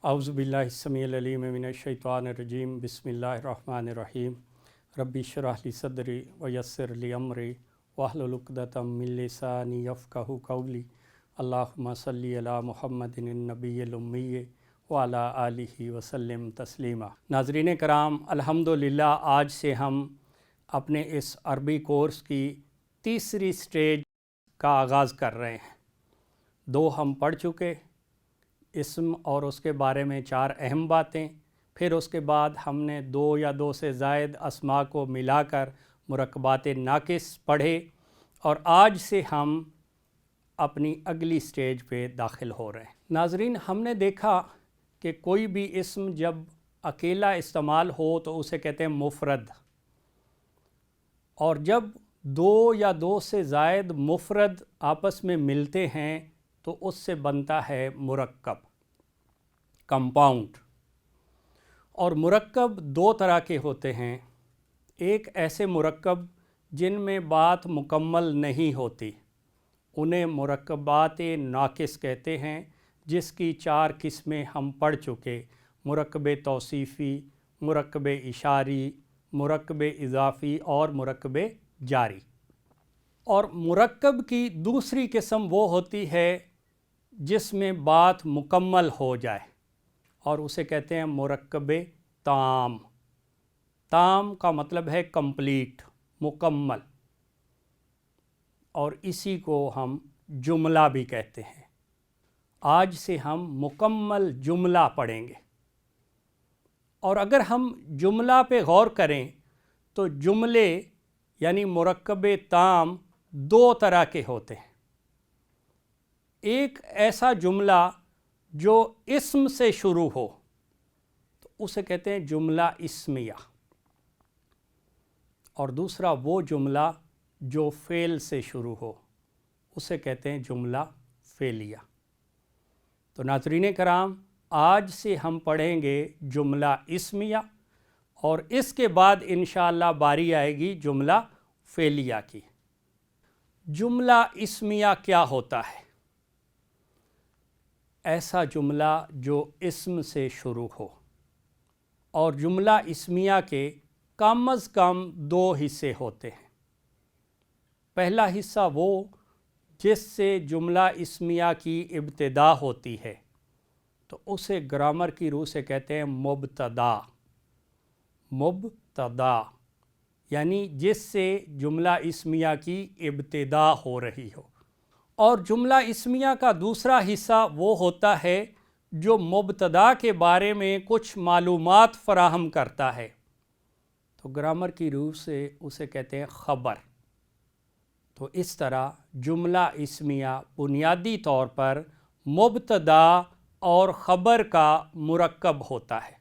اعوذ باللہ السمیع العلیم من الشیطان الرجیم بسم اللہ الرحمن الرحیم ربی اشرح لی صدری ویسر لی امری واحلل عقدۃ من لسانی یفقہوا قولی اللہم صلی علی محمد النبی الامی وعلی آلہ وسلم تسلیما۔ ناظرین کرام، الحمدللہ آج سے ہم اپنے اس عربی کورس کی تیسری سٹیج کا آغاز کر رہے ہیں۔ 2 ہم پڑھ چکے، اسم اور اس کے بارے میں 4 اہم باتیں، پھر اس کے بعد ہم نے 2 یا 2 سے زائد اسماء کو ملا کر مرکبات ناقص پڑھے، اور آج سے ہم اپنی اگلی سٹیج پہ داخل ہو رہے ہیں۔ ناظرین، ہم نے دیکھا کہ کوئی بھی اسم جب اکیلا استعمال ہو تو اسے کہتے ہیں مفرد، اور جب 2 یا 2 سے زائد مفرد آپس میں ملتے ہیں تو اس سے بنتا ہے مرکب، کمپاؤنڈ۔ اور مرکب 2 طرح کے ہوتے ہیں۔ ایک ایسے مرکب جن میں بات مکمل نہیں ہوتی، انہیں مرکبات ناقص کہتے ہیں، جس کی 4 قسمیں ہم پڑھ چکے: مرکب توصیفی، مرکب اشاری، مرکب اضافی اور مرکب جاری۔ اور مرکب کی دوسری قسم وہ ہوتی ہے جس میں بات مکمل ہو جائے، اور اسے کہتے ہیں مرکب تام۔ تام کا مطلب ہے کمپلیٹ، مکمل، اور اسی کو ہم جملہ بھی کہتے ہیں۔ آج سے ہم مکمل جملہ پڑھیں گے، اور اگر ہم جملہ پہ غور کریں تو جملے یعنی مرکب تام 2 طرح کے ہوتے ہیں۔ ایک ایسا جملہ جو اسم سے شروع ہو تو اسے کہتے ہیں جملہ اسمیہ، اور دوسرا وہ جملہ جو فعل سے شروع ہو اسے کہتے ہیں جملہ فعلیہ۔ تو ناظرین کرام، آج سے ہم پڑھیں گے جملہ اسمیہ، اور اس کے بعد انشاءاللہ باری آئے گی جملہ فعلیہ کی۔ جملہ اسمیہ کیا ہوتا ہے؟ ایسا جملہ جو اسم سے شروع ہو، اور جملہ اسمیہ کے کم از کم 2 حصے ہوتے ہیں۔ پہلا حصہ وہ جس سے جملہ اسمیہ کی ابتدا ہوتی ہے، تو اسے گرامر کی روح سے کہتے ہیں مبتدا۔ مبتدا یعنی جس سے جملہ اسمیہ کی ابتدا ہو رہی ہو۔ اور جملہ اسمیہ کا دوسرا حصہ وہ ہوتا ہے جو مبتدا کے بارے میں کچھ معلومات فراہم کرتا ہے، تو گرامر کی روح سے اسے کہتے ہیں خبر۔ تو اس طرح جملہ اسمیہ بنیادی طور پر مبتدا اور خبر کا مرکب ہوتا ہے۔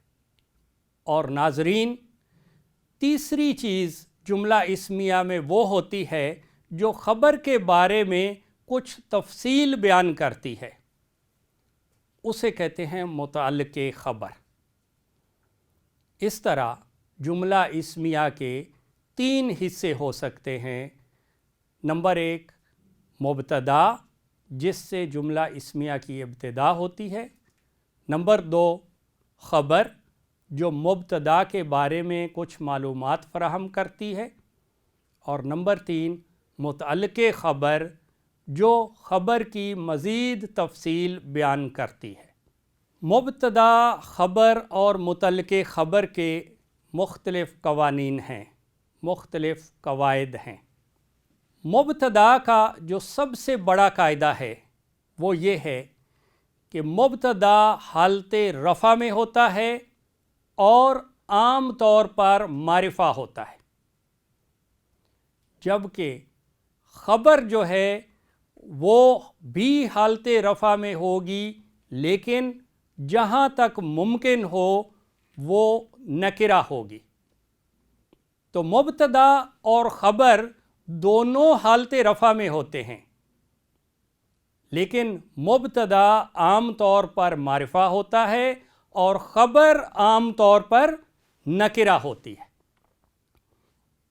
اور ناظرین، تیسری چیز جملہ اسمیہ میں وہ ہوتی ہے جو خبر کے بارے میں کچھ تفصیل بیان کرتی ہے، اسے کہتے ہیں متعلق خبر۔ اس طرح جملہ اسمیہ کے 3 حصے ہو سکتے ہیں۔ نمبر 1 مبتدا، جس سے جملہ اسمیہ کی ابتدا ہوتی ہے۔ نمبر 2 خبر، جو مبتدا کے بارے میں کچھ معلومات فراہم کرتی ہے۔ اور نمبر 3 متعلق خبر، جو خبر کی مزید تفصیل بیان کرتی ہے۔ مبتدا، خبر اور متعلق خبر کے مختلف قوانین ہیں، مختلف قواعد ہیں۔ مبتدا کا جو سب سے بڑا قاعدہ ہے وہ یہ ہے کہ مبتدا حالت رفع میں ہوتا ہے اور عام طور پر معرفہ ہوتا ہے، جبکہ خبر جو ہے وہ بھی حالت رفع میں ہوگی، لیکن جہاں تک ممکن ہو وہ نکرہ ہوگی۔ تو مبتدا اور خبر دونوں حالت رفع میں ہوتے ہیں، لیکن مبتدا عام طور پر معرفہ ہوتا ہے اور خبر عام طور پر نکرہ ہوتی ہے۔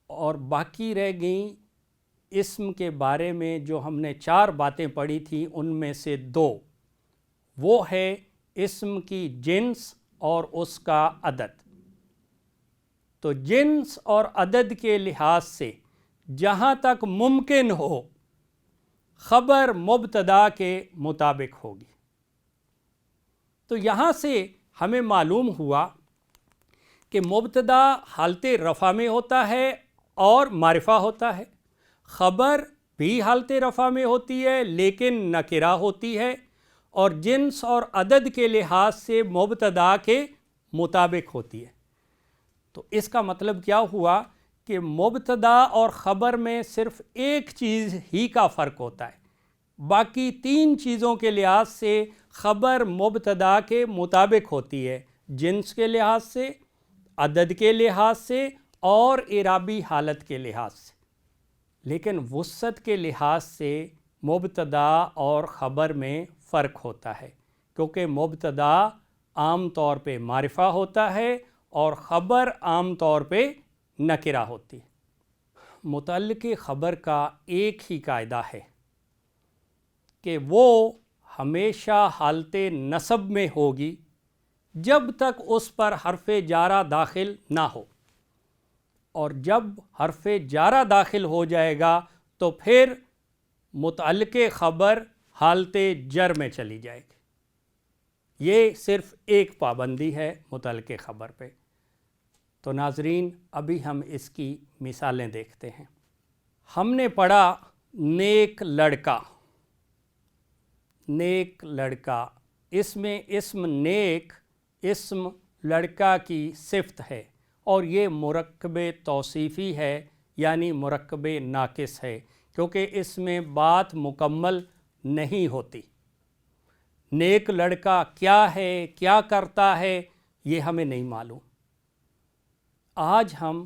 اور باقی رہ گئیں اسم کے بارے میں جو ہم نے 4 باتیں پڑھی تھیں، ان میں سے 2 وہ ہے اسم کی جنس اور اس کا عدد۔ تو جنس اور عدد کے لحاظ سے جہاں تک ممکن ہو خبر مبتدا کے مطابق ہوگی۔ تو یہاں سے ہمیں معلوم ہوا کہ مبتدا حالت رفع میں ہوتا ہے اور معرفہ ہوتا ہے، خبر بھی حالت رفع میں ہوتی ہے لیکن نکرہ ہوتی ہے، اور جنس اور عدد کے لحاظ سے مبتدا کے مطابق ہوتی ہے۔ تو اس کا مطلب کیا ہوا کہ مبتدا اور خبر میں صرف ایک چیز ہی کا فرق ہوتا ہے، باقی تین چیزوں کے لحاظ سے خبر مبتدا کے مطابق ہوتی ہے، جنس کے لحاظ سے، عدد کے لحاظ سے اور اعرابی حالت کے لحاظ سے۔ لیکن وسعت کے لحاظ سے مبتدا اور خبر میں فرق ہوتا ہے، کیونکہ مبتدا عام طور پہ معرفہ ہوتا ہے اور خبر عام طور پہ نکرہ ہوتی ہے۔ متعلق خبر کا ایک ہی قاعدہ ہے کہ وہ ہمیشہ حالت نصب میں ہوگی جب تک اس پر حرف جارہ داخل نہ ہو، اور جب حرف جارہ داخل ہو جائے گا تو پھر متعلق خبر حالت جر میں چلی جائے گی۔ یہ صرف ایک پابندی ہے متعلق خبر پہ۔ تو ناظرین، ابھی ہم اس کی مثالیں دیکھتے ہیں۔ ہم نے پڑھا نیک لڑکا، نیک لڑکا، اس میں اسم نیک اسم لڑکا کی صفت ہے، اور یہ مرکب توصیفی ہے، یعنی مرکب ناقص ہے، کیونکہ اس میں بات مکمل نہیں ہوتی۔ نیک لڑکا کیا ہے، کیا کرتا ہے، یہ ہمیں نہیں معلوم۔ آج ہم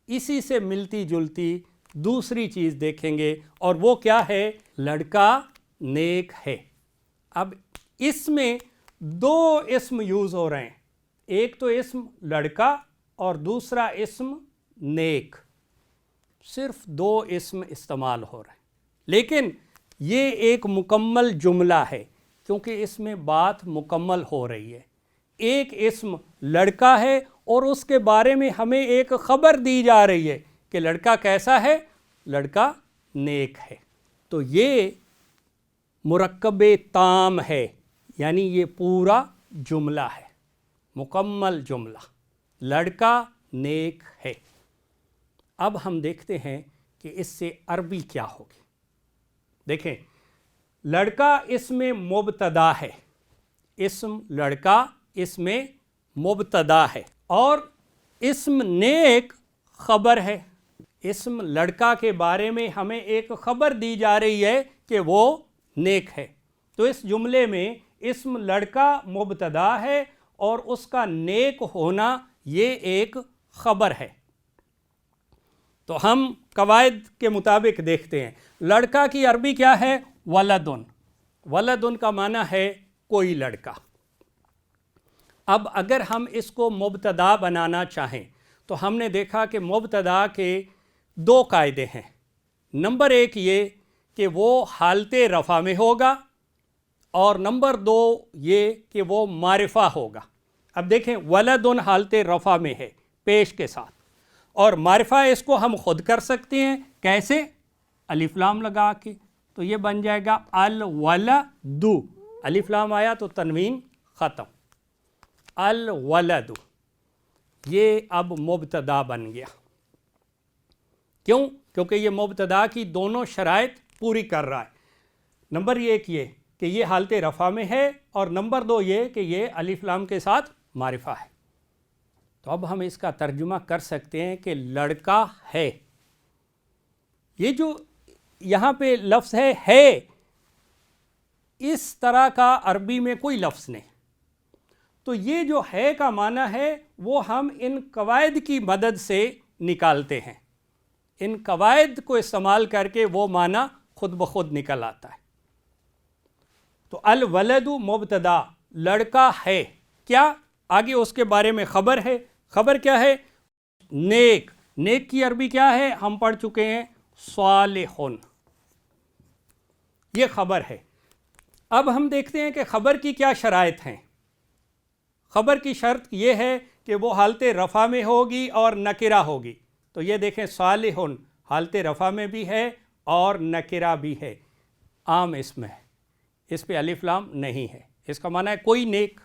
اسی سے ملتی جلتی دوسری چیز دیکھیں گے، اور وہ کیا ہے؟ لڑکا نیک ہے۔ اب اس میں دو اسم یوز ہو رہے ہیں، ایک تو اسم لڑکا اور دوسرا اسم نیک، صرف دو اسم استعمال ہو رہے ہیں، لیکن یہ ایک مکمل جملہ ہے کیونکہ اس میں بات مکمل ہو رہی ہے۔ ایک اسم لڑکا ہے اور اس کے بارے میں ہمیں ایک خبر دی جا رہی ہے کہ لڑکا کیسا ہے؟ لڑکا نیک ہے۔ تو یہ مرکب تام ہے، یعنی یہ پورا جملہ ہے، مکمل جملہ، لڑکا نیک ہے۔ اب ہم دیکھتے ہیں کہ اس سے عربی کیا ہوگی۔ دیکھیں، لڑکا اس میں مبتدا ہے، اسم لڑکا اس میں مبتدا ہے، اور اسم نیک خبر ہے۔ اسم لڑکا کے بارے میں ہمیں ایک خبر دی جا رہی ہے کہ وہ نیک ہے۔ تو اس جملے میں اسم لڑکا مبتدا ہے اور اس کا نیک ہونا یہ ایک خبر ہے۔ تو ہم قواعد کے مطابق دیکھتے ہیں۔ لڑکا کی عربی کیا ہے؟ ولدن۔ ولدن کا معنی ہے کوئی لڑکا۔ اب اگر ہم اس کو مبتدا بنانا چاہیں تو ہم نے دیکھا کہ مبتدا کے دو قاعدے ہیں۔ نمبر ایک یہ کہ وہ حالت رفع میں ہوگا، اور نمبر دو یہ کہ وہ معرفہ ہوگا۔ اب دیکھیں، ولدن حالت رفع میں ہے پیش کے ساتھ، اور معرفہ اس کو ہم خود کر سکتے ہیں۔ کیسے؟ الف لام لگا کے، تو یہ بن جائے گا الولد۔ الف لام آیا تو تنوین ختم، الولد۔ یہ اب مبتدا بن گیا۔ کیوں؟ کیونکہ یہ مبتدا کی دونوں شرائط پوری کر رہا ہے۔ نمبر ایک یہ کہ یہ حالت رفع میں ہے، اور نمبر دو یہ کہ یہ الف لام کے ساتھ معرفہ ہے۔ تو اب ہم اس کا ترجمہ کر سکتے ہیں کہ لڑکا ہے۔ یہ جو یہاں پہ لفظ ہے، اس طرح کا عربی میں کوئی لفظ نہیں۔ تو یہ جو ہے کا معنی ہے وہ ہم ان قواعد کی مدد سے نکالتے ہیں۔ ان قواعد کو استعمال کر کے وہ معنی خود بخود نکل آتا ہے۔ تو الولد مبتدا، لڑکا ہے، کیا؟ آگے اس کے بارے میں خبر ہے۔ خبر کیا ہے؟ نیک۔ نیک کی عربی کیا ہے؟ ہم پڑھ چکے ہیں، صالحن۔ یہ خبر ہے۔ اب ہم دیکھتے ہیں کہ خبر کی کیا شرائط ہیں۔ خبر کی شرط یہ ہے کہ وہ حالت رفع میں ہوگی اور نکرہ ہوگی. تو یہ دیکھیں صالح حالت رفع میں بھی ہے اور نکرہ بھی ہے، عام اسم ہے، اس پہ الف لام نہیں ہے. اس کا معنی ہے کوئی نیک.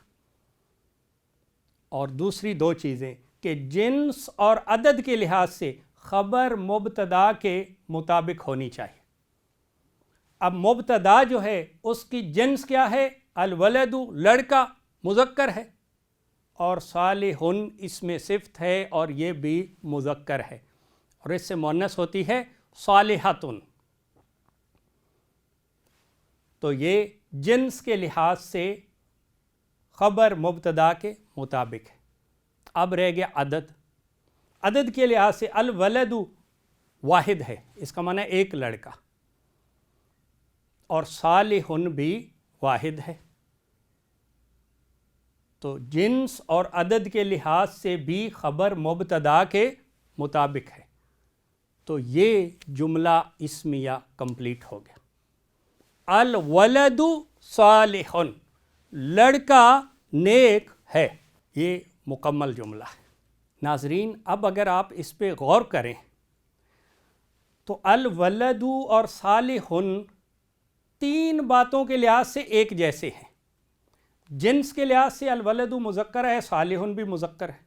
اور دوسری دو چیزیں کہ جنس اور عدد کے لحاظ سے خبر مبتدا کے مطابق ہونی چاہیے. اب مبتدا جو ہے اس کی جنس کیا ہے؟ الولد، لڑکا مذکر ہے، اور صالح اس میں صفت ہے اور یہ بھی مذکر ہے، اور اس سے مؤنث ہوتی ہے صالحۃ. تو یہ جنس کے لحاظ سے خبر مبتدا کے مطابق ہے. اب رہ گیا عدد. عدد کے لحاظ سے الولد واحد ہے، اس کا معنی ہے ایک لڑکا، اور صالح بھی واحد ہے. تو جنس اور عدد کے لحاظ سے بھی خبر مبتدا کے مطابق ہے. تو یہ جملہ اسمیہ کمپلیٹ ہو گیا. الولد صالح، لڑکا نیک ہے، یہ مکمل جملہ ہے. ناظرین اب اگر آپ اس پہ غور کریں تو الولد اور صالح تین باتوں کے لحاظ سے ایک جیسے ہیں. جنس کے لحاظ سے الولد مذکر ہے، صالح بھی مذکر ہے.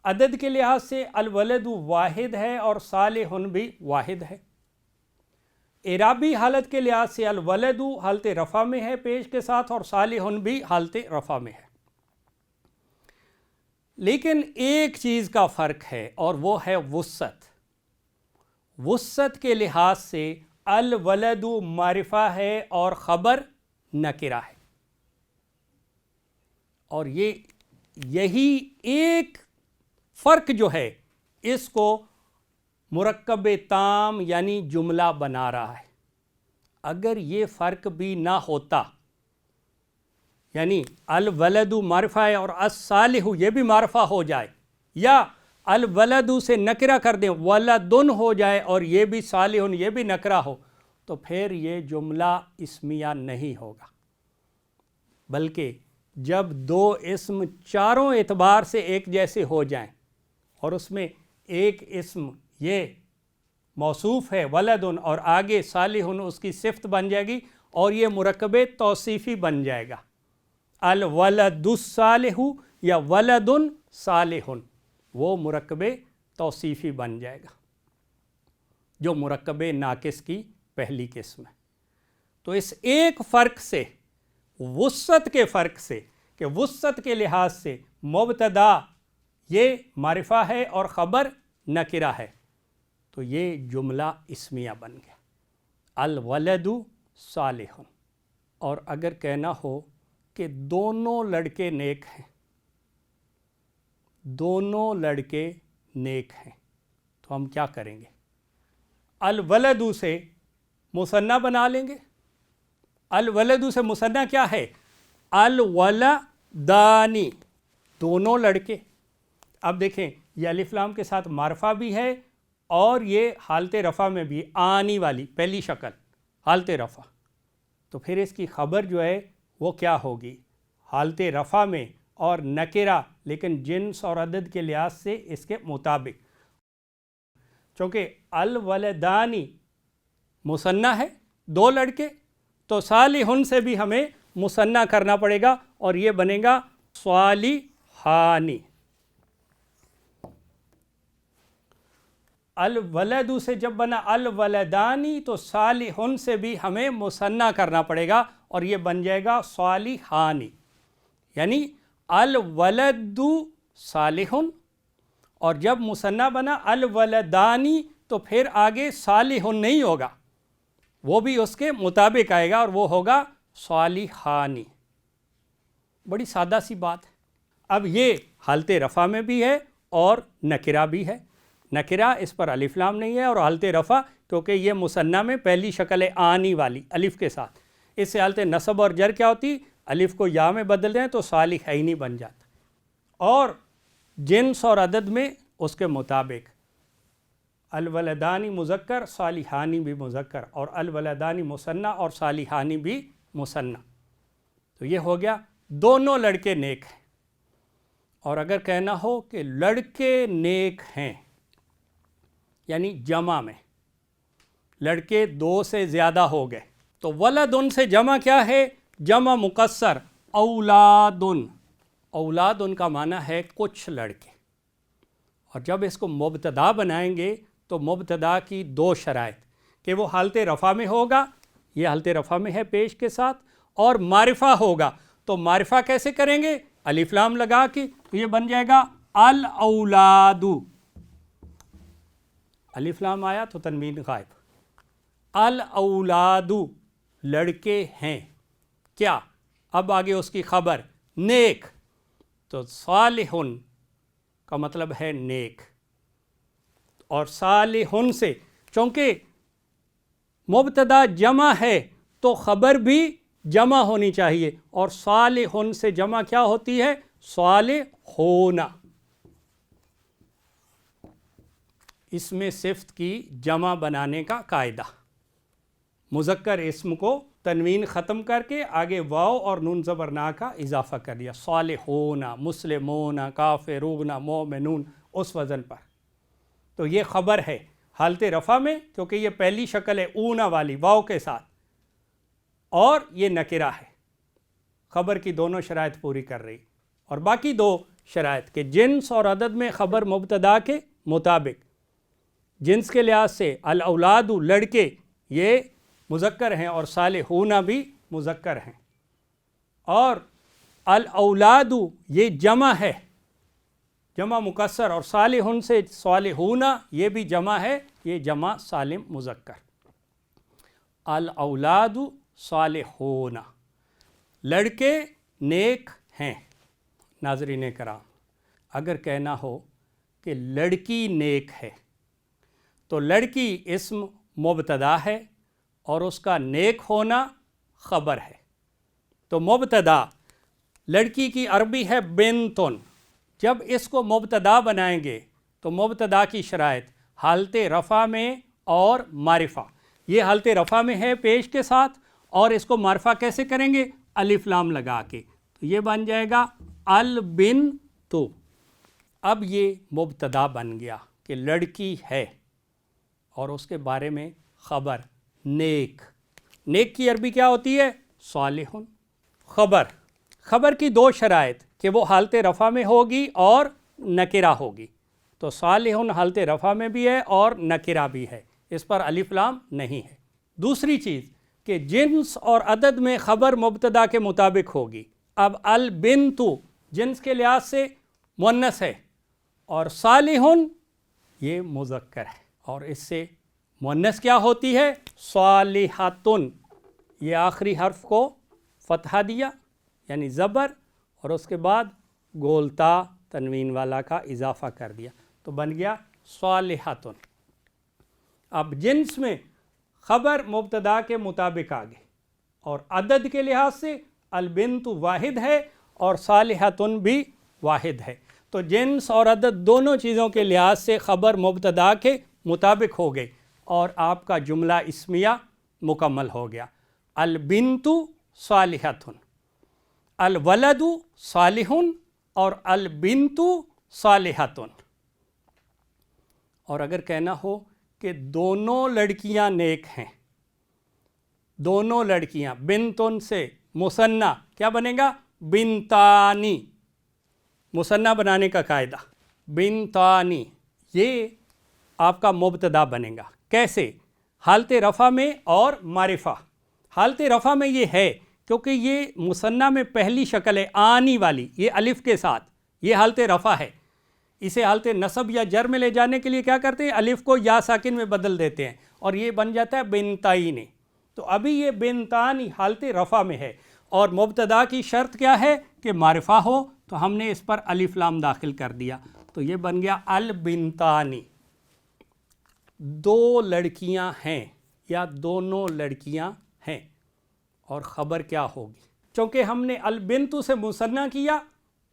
عدد کے لحاظ سے الولد واحد ہے اور صالح بھی واحد ہے. اعرابی حالت کے لحاظ سے الولد حالت رفع میں ہے پیش کے ساتھ، اور صالح بھی حالت رفع میں ہے. لیکن ایک چیز کا فرق ہے اور وہ ہے وسعت. وسعت کے لحاظ سے الولد معرفہ ہے اور خبر نکرہ ہے. اور یہی ایک فرق جو ہے اس کو مرکب تام یعنی جملہ بنا رہا ہے. اگر یہ فرق بھی نہ ہوتا، یعنی الولد معرفہ ہے اور الصالح یہ بھی معرفہ ہو جائے، یا الولد سے نکرہ کر دیں ولدن ہو جائے اور یہ بھی صالح یہ بھی نکرہ ہو، تو پھر یہ جملہ اسمیہ نہیں ہوگا. بلکہ جب دو اسم چاروں اعتبار سے ایک جیسے ہو جائیں اور اس میں ایک اسم یہ موصوف ہے ولدن اور آگے صالح اس کی صفت بن جائے گی اور یہ مرکب توصیفی بن جائے گا، الولد الصالح یا ولد صالح، وہ مرکب توصیفی بن جائے گا جو مرکب ناقص کی پہلی قسم ہے. تو اس ایک فرق سے، وسعت کے فرق سے، کہ وسعت کے لحاظ سے مبتدا یہ معرفہ ہے اور خبر نکرہ ہے، تو یہ جملہ اسمیہ بن گیا الولد صالح. اور اگر کہنا ہو کہ دونوں لڑکے نیک ہیں، دونوں لڑکے نیک ہیں، تو ہم کیا کریں گے؟ الولد سے مثنیٰ بنا لیں گے. الولد سے مثنیٰ کیا ہے؟ الولدانی، دونوں لڑکے. اب دیکھیں یہ الف لام کے ساتھ معرفہ بھی ہے اور یہ حالت رفع میں بھی، آنی والی پہلی شکل حالت رفع. تو پھر اس کی خبر جو ہے وہ کیا ہوگی؟ حالت رفع میں اور نکرہ، لیکن جنس اور عدد کے لحاظ سے اس کے مطابق. چونکہ الولدانی مثنیٰ ہے، دو لڑکے، تو صالح سے بھی ہمیں مثنیٰ کرنا پڑے گا اور یہ بنے گا صالحانی. الولد سے جب بنا الولدانی تو صالح سے بھی ہمیں مثنیٰ کرنا پڑے گا اور یہ بن جائے گا صالحانی. یعنی الولد صالح، اور جب مثنیٰ بنا الولدانی تو پھر آگے صالح نہیں ہوگا، وہ بھی اس کے مطابق آئے گا اور وہ ہوگا صالحانی. بڑی سادہ سی بات ہے. اب یہ حالت رفع میں بھی ہے اور نکرہ بھی ہے. نکرہ اس پر الف لام نہیں ہے، اور حالت رفع کیونکہ یہ مثنیٰ میں پہلی شکل ہے آنی والی الف کے ساتھ، اس سے حالت نصب اور جر کیا ہوتی؟ الف کو یا میں بدل دیں تو صالحینی بن جاتا. اور جنس اور عدد میں اس کے مطابق الولدانی مذکر، صالحانی بھی مذکر، اور الولدانی مثنیٰ اور صالحانی بھی مثنیٰ. تو یہ ہو گیا دونوں لڑکے نیک ہیں. اور اگر کہنا ہو کہ لڑکے نیک ہیں، یعنی جمع میں لڑکے 2 سے زیادہ ہو گئے، تو ولدن سے جمع کیا ہے؟ جمع مکسر اولادن۔ اولادن کا معنی ہے کچھ لڑکے، اور جب اس کو مبتدا بنائیں گے تو مبتدا کی 2 شرائط کہ وہ حالت رفع میں ہوگا، یہ حالت رفع میں ہے پیش کے ساتھ، اور معرفہ ہوگا۔ تو معرفہ کیسے کریں گے؟ الف لام لگا کے، تو یہ بن جائے گا الاولاد۔ الف لام آیا تو تنوین غائب۔ الاولاد لڑکے ہیں، کیا؟ اب آگے اس کی خبر نیک، تو صالحن کا مطلب ہے نیک، اور صالحن سے چونکہ مبتدا جمع ہے تو خبر بھی جمع ہونی چاہیے، اور صالحن سے جمع کیا ہوتی ہے؟ صالحون۔ اس میں صفت کی جمع بنانے کا قاعدہ، مذکر اسم کو تنوین ختم کر کے آگے واو اور نون زبر نا کا اضافہ کر دیا، صالحون، مسلمون، کافرون، مومنون، اس وزن پر۔ تو یہ خبر ہے حالت رفع میں، کیونکہ یہ پہلی شکل ہے اونا والی واو کے ساتھ، اور یہ نکرہ ہے، خبر کی دونوں شرائط پوری کر رہی، اور باقی 2 شرائط کہ جنس اور عدد میں خبر مبتدا کے مطابق، جنس کے لحاظ سے الاولاد لڑکے یہ مذکر ہیں اور صالحون بھی مذکر ہیں، اور الاولاد یہ جمع ہے، جمع مکسر، اور صالحون سے صالحون یہ بھی جمع ہے، یہ جمع سالم مذکر۔ الاولاد صالحون، لڑکے نیک ہیں۔ ناظرین کرام، اگر کہنا ہو کہ لڑکی نیک ہے تو لڑکی اسم مبتدا ہے اور اس کا نیک ہونا خبر ہے۔ تو مبتدا لڑکی کی عربی ہے بنتن، جب اس کو مبتدا بنائیں گے تو مبتدا کی شرائط حالت رفع میں اور معرفہ، یہ حالت رفع میں ہے پیش کے ساتھ، اور اس کو معرفہ کیسے کریں گے؟ الف لام لگا کے، تو یہ بن جائے گا البنت۔ اب یہ مبتدا بن گیا کہ لڑکی ہے، اور اس کے بارے میں خبر نیک۔ نیک کی عربی کیا ہوتی ہے؟ صالحن۔ خبر کی 2 شرائط کہ وہ حالت رفع میں ہوگی اور نکرہ ہوگی، تو صالحن حالت رفع میں بھی ہے اور نکرہ بھی ہے، اس پر الف لام نہیں ہے۔ دوسری چیز کہ جنس اور عدد میں خبر مبتدا کے مطابق ہوگی۔ اب البنت جنس کے لحاظ سے مؤنث ہے، اور صالحن یہ مذکر ہے، اور اس سے مؤنث کیا ہوتی ہے؟ صالحاتن۔ یہ آخری حرف کو فتحہ دیا یعنی زبر، اور اس کے بعد گولتا تنوین والا کا اضافہ کر دیا، تو بن گیا صالحاتن۔ اب جنس میں خبر مبتدا کے مطابق آگے، اور عدد کے لحاظ سے البنت واحد ہے اور صالحاتن بھی واحد ہے، تو جنس اور عدد دونوں چیزوں کے لحاظ سے خبر مبتدا کے مطابق ہو گئی، اور آپ کا جملہ اسمیہ مکمل ہو گیا۔ البنت صالحۃ، الولد صالح، اور البنت صالحۃ۔ اور اگر کہنا ہو کہ دونوں لڑکیاں نیک ہیں، دونوں لڑکیاں، بنتن سے مثنیٰ کیا بنے گا؟ بنتانی، مثنیٰ بنانے کا قاعدہ بنتانی، یہ آپ کا مبتدا بنے گا۔ کیسے؟ حالت رفع میں اور معرفہ۔ حالت رفع میں یہ ہے کیونکہ یہ مثنیٰ میں پہلی شکل ہے آنی والی، یہ الف کے ساتھ، یہ حالت رفع ہے۔ اسے حالت نصب یا جر میں لے جانے کے لیے کیا کرتے ہیں؟ الف کو یا ساکن میں بدل دیتے ہیں، اور یہ بن جاتا ہے بنتائین۔ تو ابھی یہ بنتانی حالت رفع میں ہے، اور مبتدا کی شرط کیا ہے؟ کہ معرفہ ہو، تو ہم نے اس پر الف لام داخل کر دیا، تو یہ بن گیا البنتانی۔ 2 لڑکیاں ہیں یا دونوں لڑکیاں ہیں، اور خبر کیا ہوگی؟ چونکہ ہم نے البنت سے مثنیٰ کیا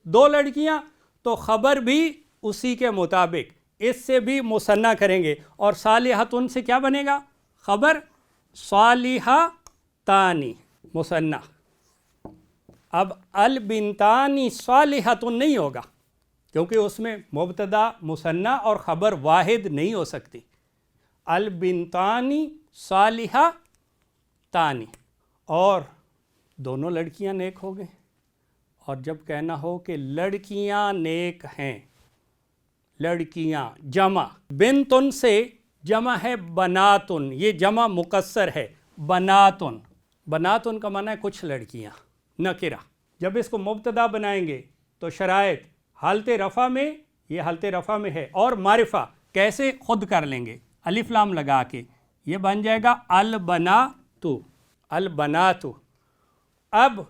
2 لڑکیاں، تو خبر بھی اسی کے مطابق اس سے بھی مثنیٰ کریں گے، اور صالحۃن سے کیا بنے گا؟ خبر صالحتانی مثنیٰ۔ اب البنتانی صالحۃن نہیں ہوگا، کیونکہ اس میں مبتدا مثنی اور خبر واحد نہیں ہو سکتی. البنتانی صالحہ تانی، اور دونوں لڑکیاں نیک ہو گئیں. اور جب کہنا ہو کہ لڑکیاں نیک ہیں، لڑکیاں جمع، بنتن سے جمع ہے بناتن، یہ جمع مکسر ہے. بناتن، بناتن کا معنی ہے کچھ لڑکیاں، نکرہ. جب اس کو مبتدا بنائیں گے تو شرائط حالت رفع میں، یہ حالت رفع میں ہے، اور معرفہ کیسے خود کر لیں گے الف لام لگا کے، یہ بن جائے گا البناتو، البناتو. اب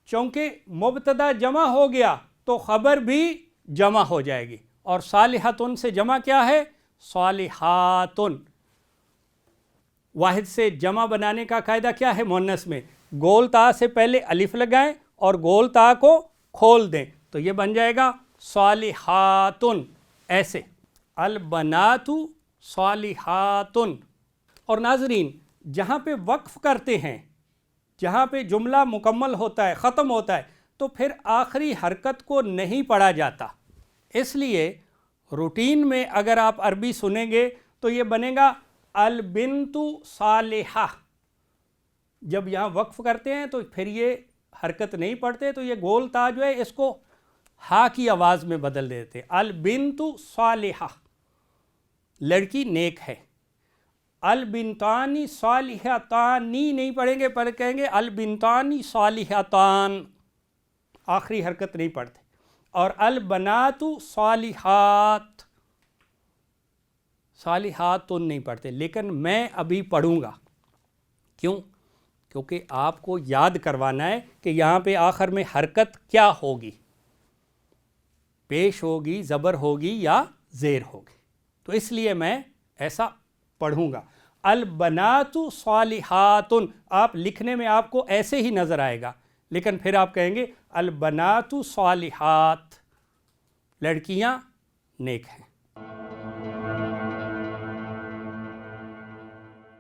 چونکہ مبتدا جمع ہو گیا تو خبر بھی جمع ہو جائے گی، اور صالحاتن سے جمع کیا ہے؟ صالحاتن. واحد سے جمع بنانے کا قاعدہ کیا ہے مؤنث میں؟ گول تا سے پہلے الف لگائیں اور گول تا کو کھول دیں تو یہ بن جائے گا صالحاتن. ایسے البنات صالحاتن. اور ناظرین، جہاں پہ وقف کرتے ہیں، جہاں پہ جملہ مکمل ہوتا ہے، ختم ہوتا ہے، تو پھر آخری حرکت کو نہیں پڑھا جاتا. اس لیے روٹین میں اگر آپ عربی سنیں گے تو یہ بنے گا البنت صالحہ. جب یہاں وقف کرتے ہیں تو پھر یہ حرکت نہیں پڑھتے، تو یہ گول تا جو ہے اس کو ہا کی آواز میں بدل دیتے. البنت صالحہ، لڑکی نیک ہے. البنتانی صالحتانی نہیں پڑھیں گے، پر کہیں گے البنتانی صالحتان، آخری حرکت نہیں پڑھتے. اور البنات صالحات، صالحات تو نہیں پڑھتے، لیکن میں ابھی پڑھوں گا. کیوں؟ کیونکہ آپ کو یاد کروانا ہے کہ یہاں پہ آخر میں حرکت کیا ہوگی، پیش ہوگی، زبر ہوگی یا زیر ہوگی. تو اس لیے میں ایسا پڑھوں گا. البنات صالحاتن، آپ لکھنے میں آپ کو ایسے ہی نظر آئے گا، لیکن پھر آپ کہیں گے البنات صالحات، لڑکیاں نیک ہیں.